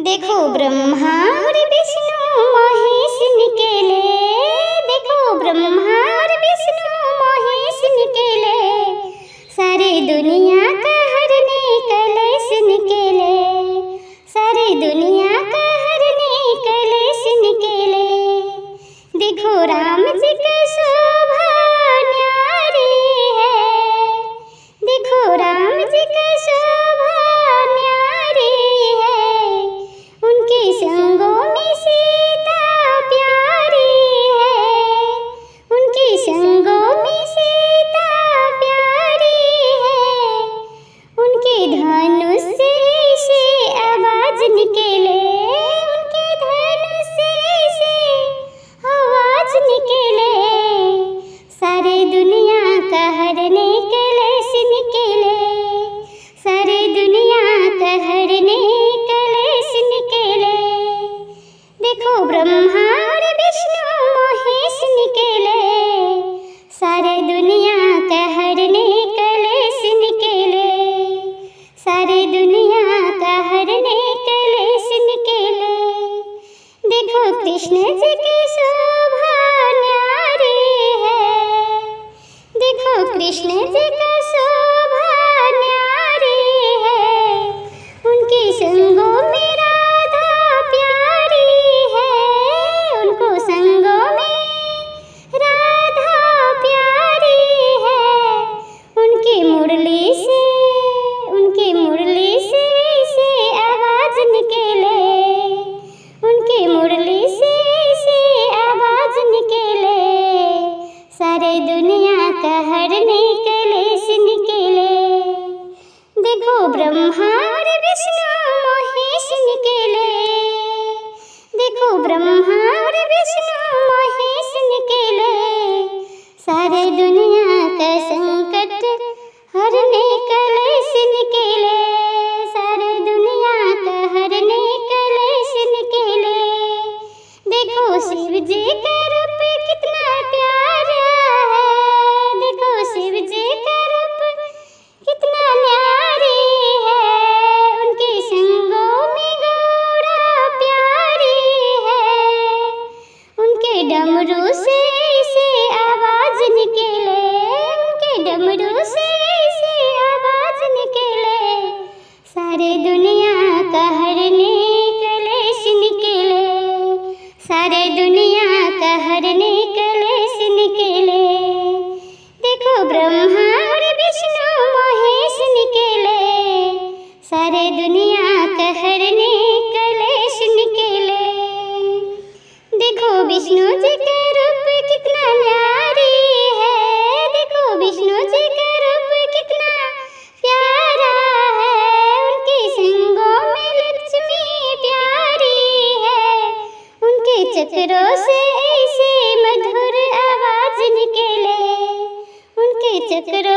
देखो ब्रह्मा और विष्णु महेश निकले, देखो ब्रह्मा और विष्णु महेश निकले, सारी दुनिया का हरने कलश निकले, सारी दुनिया का हरने कलश निकले। देखो राम जी का शोभा न्यारी है, देखो राम जी का शोभा न्यारी है, उनके संगों में सीता प्यारी है, उनके संगों में सीता प्यारी है, उनके धनुष से आवाज निकले, उनके धनुष से आवाज निकले, सारे दुनिया का हरने कलश निकले, सारे दुनिया का हरने कलश निकले। देखो ब्रह्मा और विष्णु महेश निकले, सारे दुनिया का हरने कलश निकले, सारे दुनिया का हरने कलश निकले। देखो कृष्ण जी की शोभा न्यारी है, देखो कृष्ण जी का शोभा न्यारी है, उनके संगों में राधा प्यारी है, उनको संगों में राधा प्यारी है, उनकी मुरली से आवाज निकले, उनकी मुरली से आवाज निकले, सारे दुनिया का हरने कलश निकले। देखो ब्रह्मा और विष्णु महेश निकले, देखो ब्रह्मा और विष्णु महेश निकले, सारे दुनिया का संकट हरने कलश निकले, सारे दुनिया का हरने कलश निकले। देखो शिव जी का रूप कितना प्यारा है, देखो शिव जी का रूप कितना न्यारी है, उनके संगों में गौड़ा प्यारी है, उनके डमरू से आवाज निकले, उनके डमरू से आवाज निकले, सारे दुनिया का हरने कलश निकले, सारे दुनिया का हरने कलश निकले। देखो ब्रह्मा और विष्णु महेश निकले, सारे दुनिया का हरने कलश निकले। देखो विष्णु जी का रूप कितना न्यारी है, देखो विष्णु जी का रूप कितना प्यारा है, उनके संगों में लक्ष्मी प्यारी है, उनके चक्रों से ऐसे मधुर आवाज निकले, उनके चक्रों